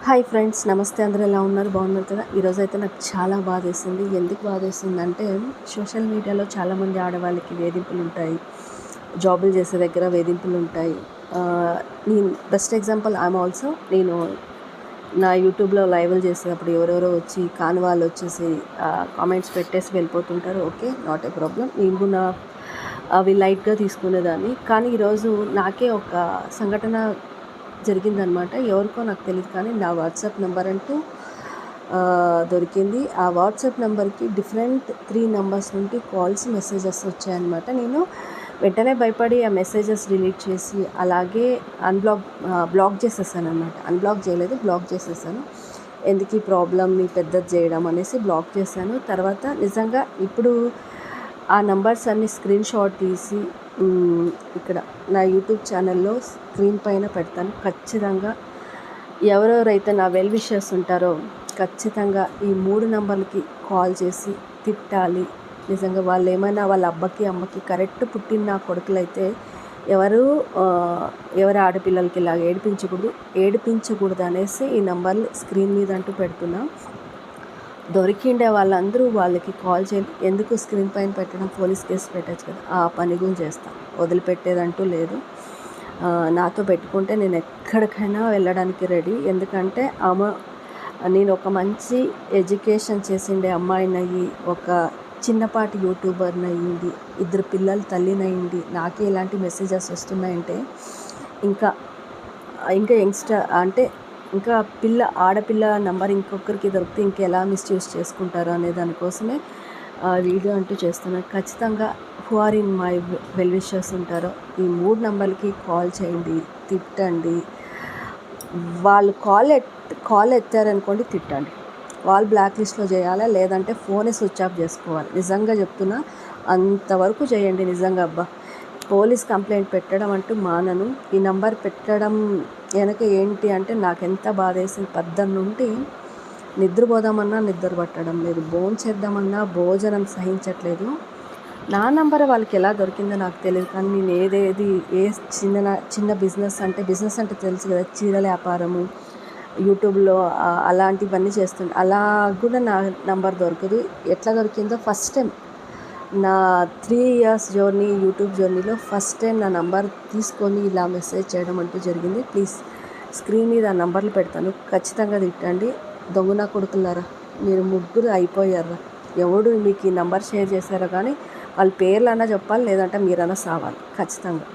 Hi friends, నమస్తే. అందరూ ఎలా ఉన్నారు? బాగున్నారు కదా? ఈరోజైతే నాకు చాలా బాధేసింది. ఎందుకు బాధేసిందంటే, సోషల్ మీడియాలో చాలామంది ఆడవాళ్ళకి వేధింపులు ఉంటాయి, జాబులు చేసే దగ్గర వేధింపులు ఉంటాయి. నేను బెస్ట్ ఎగ్జాంపుల్ ఐఎమ్ ఆల్సో. నేను నా యూట్యూబ్లో లైవ్లు చేసేటప్పుడు ఎవరెవరో వచ్చి కాని వాళ్ళు వచ్చేసి కామెంట్స్ పెట్టేసి వెళ్ళిపోతుంటారు. Okay, not a problem. నేను కూడా అవి లైట్గా తీసుకునేదాన్ని. కానీ ఈరోజు నాకే ఒక సంఘటన జరిగిందనమాట. ఎవరికో నాకు తెలియదు, కానీ నా వాట్సాప్ నెంబర్ అంటూ దొరికింది. ఆ వాట్సాప్ నెంబర్కి డిఫరెంట్ 3 నెంబర్స్ నుండి కాల్స్, మెసేజెస్ వచ్చాయన్నమాట. నేను వెంటనే భయపడి ఆ మెసేజెస్ డిలీట్ చేసి అలాగే బ్లాక్ చేసేసాను అనమాట. అన్బ్లాక్ చేయలేదు, బ్లాక్ చేసేసాను. ఎందుకు ఈ ప్రాబ్లమ్ని పెద్దది చేయడం అనేసి బ్లాక్ చేశాను. తర్వాత నిజంగా ఇప్పుడు ఆ నంబర్స్ అన్ని స్క్రీన్ షాట్ తీసి ఇక్కడ నా యూట్యూబ్ ఛానల్లో స్క్రీన్ పైన పెడతాను. ఖచ్చితంగా ఎవరెవరైతే నా వెల్ విషర్స్ ఉంటారో ఖచ్చితంగా ఈ 3 నంబర్లకి కాల్ చేసి తిట్టాలి. నిజంగా వాళ్ళు ఏమైనా వాళ్ళ అబ్బకి అమ్మకి కరెక్ట్ పుట్టిన నా కొడుకులైతే ఎవరి ఆడపిల్లలకి ఇలాగ ఏడిపించకూడదు అనేసి ఈ నంబర్లు స్క్రీన్ మీద అంటూ పెడుతున్నా. దొరికిండే వాళ్ళందరూ వాళ్ళకి కాల్ చేయాలి. ఎందుకు స్క్రీన్ పైన పెట్టడం? పోలీస్ కేసు పెట్టచ్చు కదా. ఆ పని కూడా చేస్తాను, వదిలిపెట్టేదంటూ లేదు. నాతో పెట్టుకుంటే నేను ఎక్కడికైనా వెళ్ళడానికి రెడీ. ఎందుకంటే నేను ఒక మంచి ఎడ్యుకేషన్ చేసిండే అమ్మాయినయ్యి, ఒక చిన్నపాటి యూట్యూబర్ని అయ్యింది, 2 పిల్లల తల్లినయ్యింది, నాకే ఇలాంటి మెసేజెస్ వస్తున్నాయంటే ఇంకా యంగ్స్టర్ అంటే ఇంకా ఆడపిల్ల నెంబర్ ఇంకొకరికి దొరికితే ఇంకెలా మిస్యూజ్ చేసుకుంటారో అనే దానికోసమే వీడియో అంటూ చేస్తున్నాను. ఖచ్చితంగా who are in my well wishers ఉంటారో ఈ 3 నెంబర్లకి కాల్ చేయండి, తిట్టండి. వాళ్ళు కాల్ ఎత్తారనుకోండి, తిట్టండి. కాల్ బ్లాక్ లిస్ట్లో చేయాలా, లేదంటే ఫోనే స్విచ్ ఆఫ్ చేసుకోవాలి. నిజంగా చెప్తున్నా, అంతవరకు చేయండి. నిజంగా అబ్బా, పోలీస్ కంప్లైంట్ పెట్టడం అంటూ మానను. ఈ నంబర్ పెట్టడం వెనక ఏంటి అంటే నాకు ఎంత బాధ వేసింది. 10 నుండి నిద్రపోదామన్నా నిద్ర పట్టడం లేదు, భోజనం చేద్దామన్నా భోజనం సహించట్లేదు. నా నంబర్ వాళ్ళకి ఎలా దొరికిందో నాకు తెలియదు, కానీ నేను ఏ చిన్న బిజినెస్ అంటే తెలుసు కదా, చీరల వ్యాపారము, యూట్యూబ్లో అలాంటివన్నీ చేస్తుండే. అలా కూడా నా నంబర్ దొరకదు. ఎట్లా దొరికిందో, ఫస్ట్ టైం నా 3 ఇయర్స్ జర్నీ, యూట్యూబ్ జర్నీలో ఫస్ట్ టైం నా నంబర్ తీసుకొని ఇలా మెసేజ్ చేయడం అంటూ జరిగింది. ప్లీజ్ స్క్రీన్ మీద ఆ నంబర్లు పెడతాను, ఖచ్చితంగా తిట్టండి. దొంగన కొడుకులారా, మీరు 3 అయిపోయారా. ఎవడు మీకు ఈ నంబర్ షేర్ చేశారో కానీ వాళ్ళ పేర్లన్నా చెప్పాలి, లేదంటే మీరన్నా సావాలి ఖచ్చితంగా.